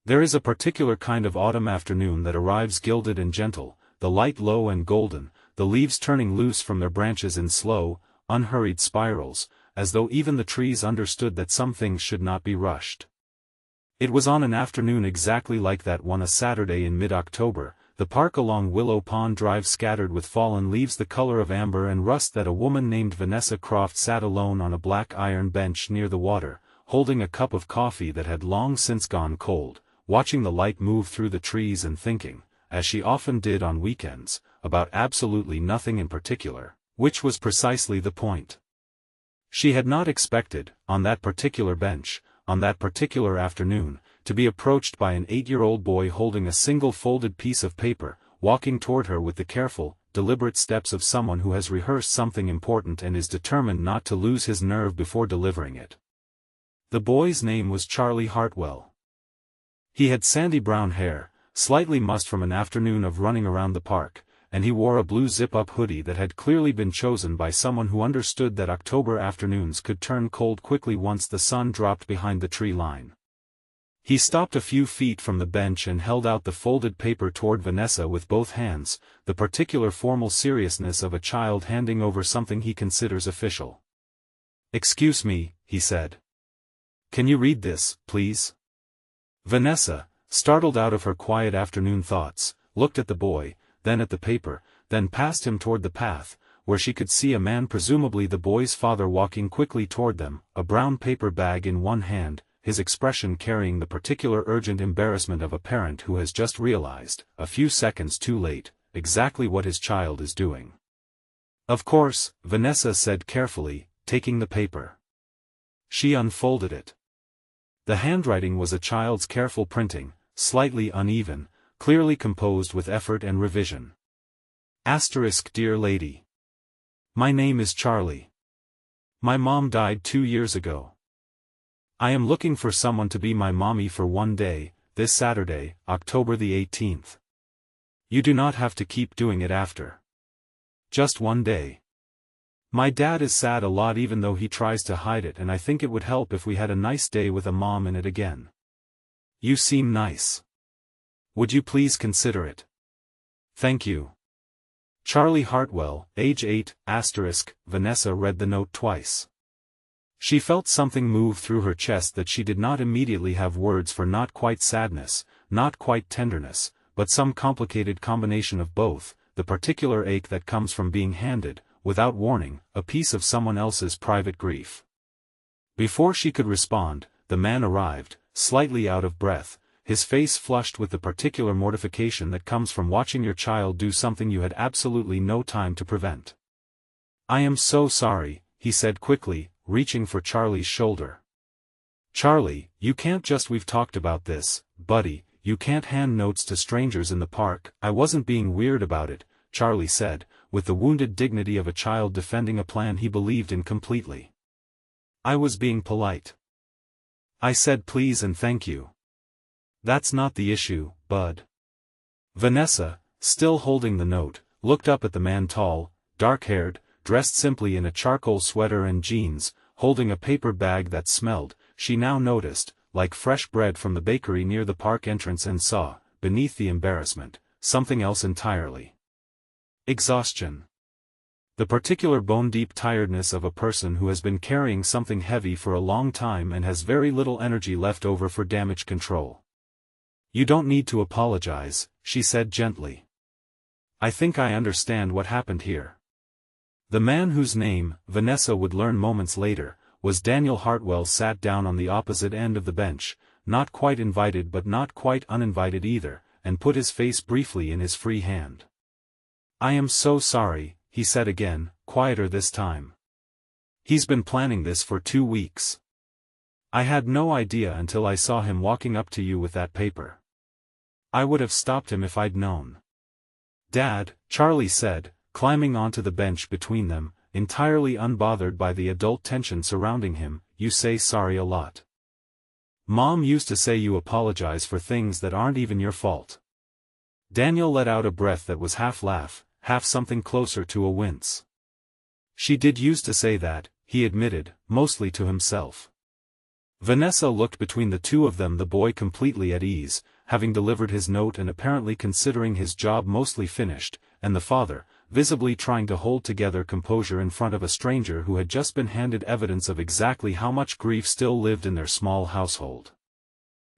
There is a particular kind of autumn afternoon that arrives gilded and gentle, the light low and golden, the leaves turning loose from their branches in slow, unhurried spirals, as though even the trees understood that some things should not be rushed. It was on an afternoon exactly like that one, a Saturday in mid-October, the park along Willow Pond Drive scattered with fallen leaves the color of amber and rust, that a woman named Vanessa Croft sat alone on a black iron bench near the water, holding a cup of coffee that had long since gone cold, watching the light move through the trees and thinking, as she often did on weekends, about absolutely nothing in particular, which was precisely the point. She had not expected, on that particular bench, on that particular afternoon, to be approached by an 8-year-old boy holding a single folded piece of paper, walking toward her with the careful, deliberate steps of someone who has rehearsed something important and is determined not to lose his nerve before delivering it. The boy's name was Charlie Hartwell. He had sandy brown hair, slightly mussed from an afternoon of running around the park, and he wore a blue zip-up hoodie that had clearly been chosen by someone who understood that October afternoons could turn cold quickly once the sun dropped behind the tree line. He stopped a few feet from the bench and held out the folded paper toward Vanessa with both hands, the particular formal seriousness of a child handing over something he considers official. "Excuse me," he said. "Can you read this, please?" Vanessa, startled out of her quiet afternoon thoughts, looked at the boy, then at the paper, then past him toward the path, where she could see a man, presumably the boy's father, walking quickly toward them, a brown paper bag in one hand, his expression carrying the particular urgent embarrassment of a parent who has just realized, a few seconds too late, exactly what his child is doing. "Of course," Vanessa said carefully, taking the paper. She unfolded it. The handwriting was a child's careful printing, slightly uneven, clearly composed with effort and revision. Dear lady. My name is Charlie. My mom died 2 years ago. I am looking for someone to be my mommy for one day, this Saturday, October the 18th. You do not have to keep doing it after. Just one day. My dad is sad a lot even though he tries to hide it, and I think it would help if we had a nice day with a mom in it again. You seem nice. Would you please consider it? Thank you. Charlie Hartwell, age 8, Vanessa read the note twice. She felt something move through her chest that she did not immediately have words for, not quite sadness, not quite tenderness, but some complicated combination of both, the particular ache that comes from being handed, without warning, a piece of someone else's private grief. Before she could respond, the man arrived, slightly out of breath, his face flushed with the particular mortification that comes from watching your child do something you had absolutely no time to prevent. "I am so sorry," he said quickly, reaching for Charlie's shoulder. "Charlie, you can't just, we've talked about this, buddy, you can't hand notes to strangers in the park." "I wasn't being weird about it," Charlie said, with the wounded dignity of a child defending a plan he believed in completely. "I was being polite. I said please and thank you. That's not the issue, bud." Vanessa, still holding the note, looked up at the man, tall, dark-haired, dressed simply in a charcoal sweater and jeans, holding a paper bag that smelled, she now noticed, like fresh bread from the bakery near the park entrance, and saw, beneath the embarrassment, something else entirely. Exhaustion. The particular bone-deep tiredness of a person who has been carrying something heavy for a long time and has very little energy left over for damage control. "You don't need to apologize," she said gently. "I think I understand what happened here." The man, whose name, Vanessa would learn moments later, was Daniel Hartwell, sat down on the opposite end of the bench, not quite invited but not quite uninvited either, and put his face briefly in his free hand. "I am so sorry," he said again, quieter this time. "He's been planning this for 2 weeks. I had no idea until I saw him walking up to you with that paper. I would have stopped him if I'd known." "Dad," Charlie said, climbing onto the bench between them, entirely unbothered by the adult tension surrounding him, "you say sorry a lot. Mom used to say you apologize for things that aren't even your fault." Daniel let out a breath that was half laugh, half something closer to a wince. "She did used to say that," he admitted, mostly to himself. Vanessa looked between the two of them, the boy completely at ease, having delivered his note and apparently considering his job mostly finished, and the father, visibly trying to hold together composure in front of a stranger who had just been handed evidence of exactly how much grief still lived in their small household.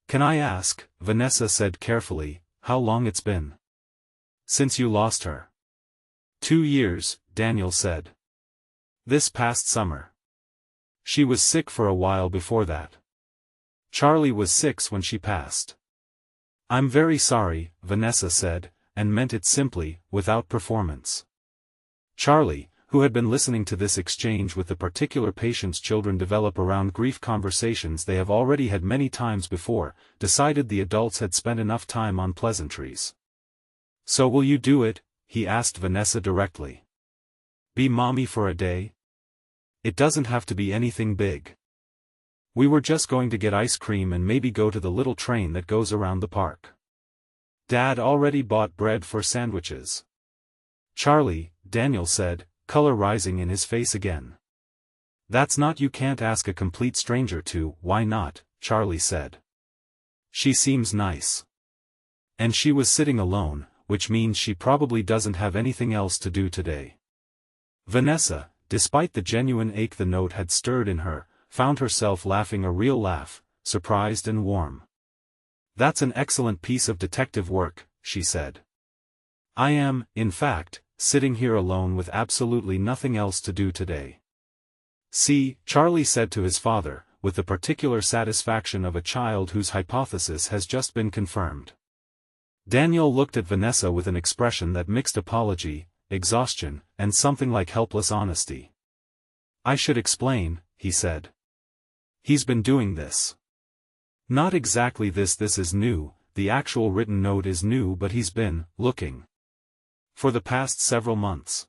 "Can I ask," Vanessa said carefully, "how long it's been since you lost her?" 2 years, Daniel said. "This past summer. She was sick for a while before that. Charlie was 6 when she passed." "I'm very sorry," Vanessa said, and meant it simply, without performance. Charlie, who had been listening to this exchange with the particular patience children develop around grief conversations they have already had many times before, decided the adults had spent enough time on pleasantries. "So will you do it?" he asked Vanessa directly. "Be mommy for a day? It doesn't have to be anything big. We were just going to get ice cream and maybe go to the little train that goes around the park. Dad already bought bread for sandwiches." "Charlie," Daniel said, color rising in his face again. "That's not, you can't ask a complete stranger to." "Why not?" Charlie said. "She seems nice. And she was sitting alone, which means she probably doesn't have anything else to do today." Vanessa, despite the genuine ache the note had stirred in her, found herself laughing a real laugh, surprised and warm. "That's an excellent piece of detective work," she said. "I am, in fact, sitting here alone with absolutely nothing else to do today." "See," Charlie said to his father, with the particular satisfaction of a child whose hypothesis has just been confirmed. Daniel looked at Vanessa with an expression that mixed apology, exhaustion, and something like helpless honesty. "I should explain," he said. "He's been doing this. Not exactly this is new, the actual written note is new, but he's been looking for the past several months.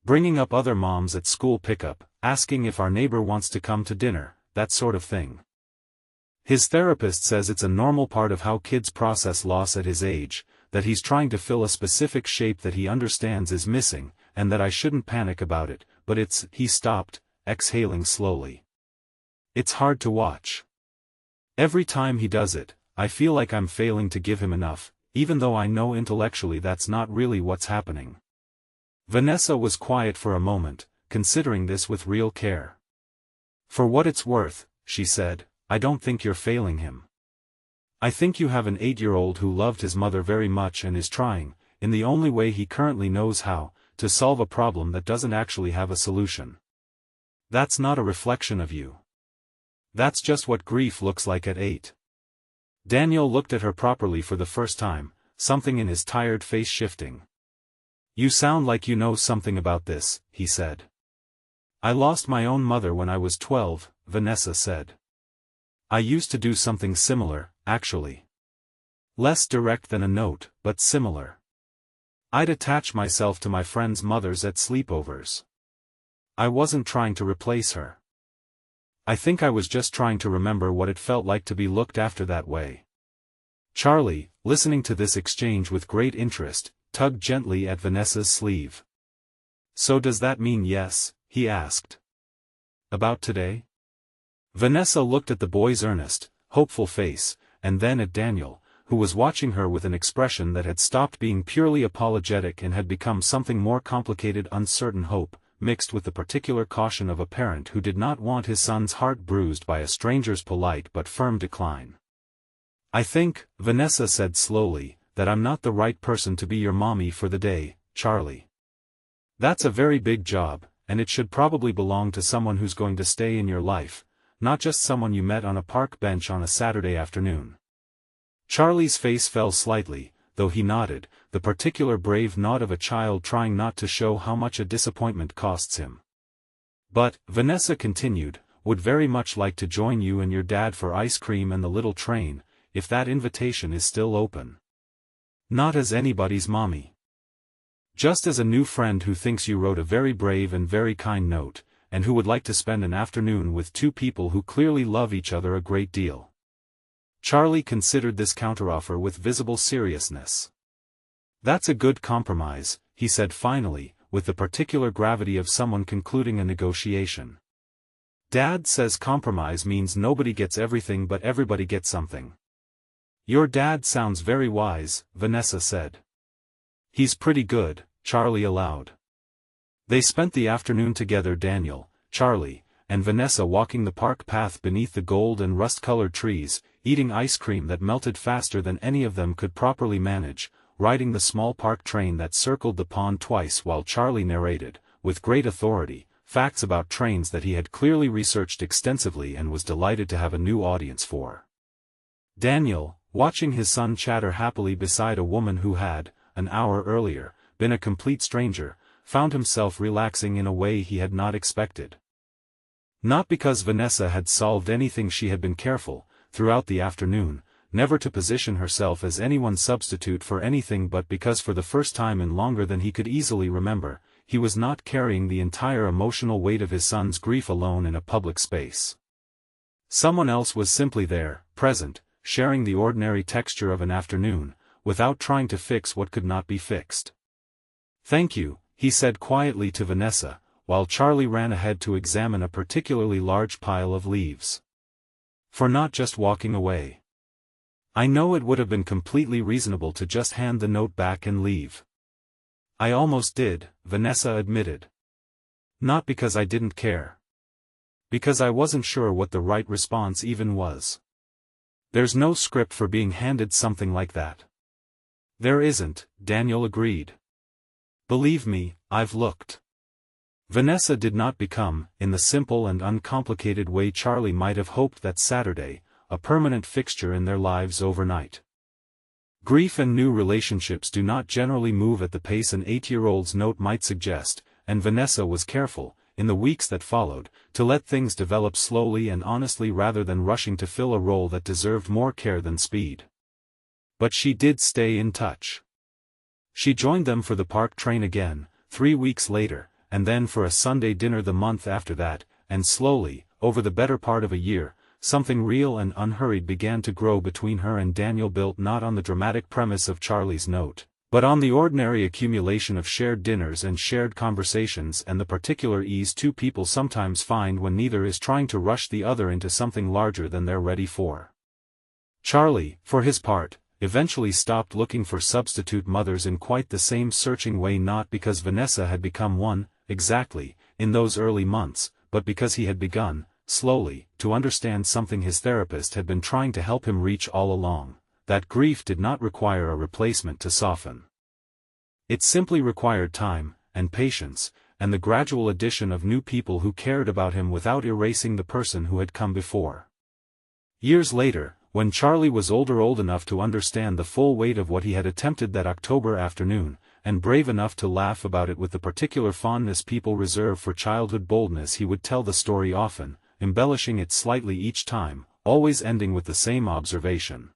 Bringing up other moms at school pickup, asking if our neighbor wants to come to dinner, that sort of thing. His therapist says it's a normal part of how kids process loss at his age, that he's trying to fill a specific shape that he understands is missing, and that I shouldn't panic about it, but it's—" He stopped, exhaling slowly. "It's hard to watch. Every time he does it, I feel like I'm failing to give him enough, even though I know intellectually that's not really what's happening." Vanessa was quiet for a moment, considering this with real care. "For what it's worth," she said, "I don't think you're failing him. I think you have an 8-year-old who loved his mother very much and is trying, in the only way he currently knows how, to solve a problem that doesn't actually have a solution. That's not a reflection of you. That's just what grief looks like at 8. Daniel looked at her properly for the first time, something in his tired face shifting. "You sound like you know something about this," he said. "I lost my own mother when I was 12, Vanessa said. "I used to do something similar, actually. Less direct than a note, but similar. I'd attach myself to my friends' mothers at sleepovers. I wasn't trying to replace her. I think I was just trying to remember what it felt like to be looked after that way." Charlie, listening to this exchange with great interest, tugged gently at Vanessa's sleeve. "So does that mean yes?" he asked. "About today?" Vanessa looked at the boy's earnest, hopeful face, and then at Daniel, who was watching her with an expression that had stopped being purely apologetic and had become something more complicated, uncertain hope, mixed with the particular caution of a parent who did not want his son's heart bruised by a stranger's polite but firm decline. "I think," Vanessa said slowly, "that I'm not the right person to be your mommy for the day, Charlie. That's a very big job, and it should probably belong to someone who's going to stay in your life, not just someone you met on a park bench on a Saturday afternoon." Charlie's face fell slightly, though he nodded, the particular brave nod of a child trying not to show how much a disappointment costs him. "But," Vanessa continued, "would very much like to join you and your dad for ice cream and the little train, if that invitation is still open. Not as anybody's mommy. Just as a new friend who thinks you wrote a very brave and very kind note, and who would like to spend an afternoon with two people who clearly love each other a great deal." Charlie considered this counteroffer with visible seriousness. "That's a good compromise," he said finally, with the particular gravity of someone concluding a negotiation. Dad says compromise means nobody gets everything but everybody gets something. Your dad sounds very wise, Vanessa said. He's pretty good, Charlie allowed. They spent the afternoon together, Daniel, Charlie, and Vanessa, walking the park path beneath the gold and rust-colored trees, eating ice cream that melted faster than any of them could properly manage, riding the small park train that circled the pond twice while Charlie narrated, with great authority, facts about trains that he had clearly researched extensively and was delighted to have a new audience for. Daniel, watching his son chatter happily beside a woman who had, an hour earlier, been a complete stranger, found himself relaxing in a way he had not expected. Not because Vanessa had solved anything. She had been careful, throughout the afternoon, never to position herself as anyone's substitute for anything, but because for the first time in longer than he could easily remember, he was not carrying the entire emotional weight of his son's grief alone in a public space. Someone else was simply there, present, sharing the ordinary texture of an afternoon, without trying to fix what could not be fixed. "Thank you," he said quietly to Vanessa, while Charlie ran ahead to examine a particularly large pile of leaves. "For not just walking away. I know it would have been completely reasonable to just hand the note back and leave. I almost did," Vanessa admitted. "Not because I didn't care. Because I wasn't sure what the right response even was. There's no script for being handed something like that." "There isn't," Daniel agreed. "Believe me, I've looked." Vanessa did not become, in the simple and uncomplicated way Charlie might have hoped that Saturday, a permanent fixture in their lives overnight. Grief and new relationships do not generally move at the pace an 8-year-old's note might suggest, and Vanessa was careful, in the weeks that followed, to let things develop slowly and honestly rather than rushing to fill a role that deserved more care than speed. But she did stay in touch. She joined them for the park train again, 3 weeks later, and then for a Sunday dinner the month after that, and slowly, over the better part of a year, something real and unhurried began to grow between her and Daniel, built not on the dramatic premise of Charlie's note, but on the ordinary accumulation of shared dinners and shared conversations and the particular ease two people sometimes find when neither is trying to rush the other into something larger than they're ready for. Charlie, for his part, eventually stopped looking for substitute mothers in quite the same searching way, not because Vanessa had become one, exactly, in those early months, but because he had begun, slowly, to understand something his therapist had been trying to help him reach all along, that grief did not require a replacement to soften. It simply required time, and patience, and the gradual addition of new people who cared about him without erasing the person who had come before. Years later, when Charlie was old enough to understand the full weight of what he had attempted that October afternoon, and brave enough to laugh about it with the particular fondness people reserve for childhood boldness, he would tell the story often, embellishing it slightly each time, always ending with the same observation.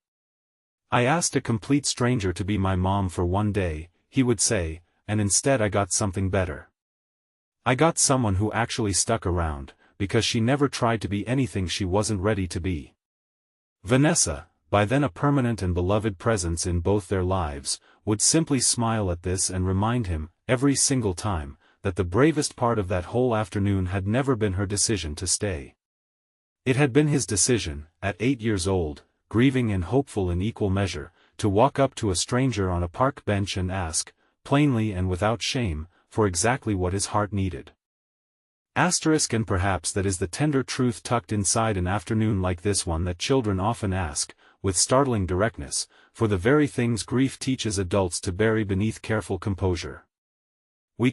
"I asked a complete stranger to be my mom for one day," he would say, "and instead I got something better. I got someone who actually stuck around, because she never tried to be anything she wasn't ready to be." Vanessa, by then a permanent and beloved presence in both their lives, would simply smile at this and remind him, every single time, that the bravest part of that whole afternoon had never been her decision to stay. It had been his decision, at 8 years old, grieving and hopeful in equal measure, to walk up to a stranger on a park bench and ask, plainly and without shame, for exactly what his heart needed. And perhaps that is the tender truth tucked inside an afternoon like this one, that children often ask, with startling directness, for the very things grief teaches adults to bury beneath careful composure.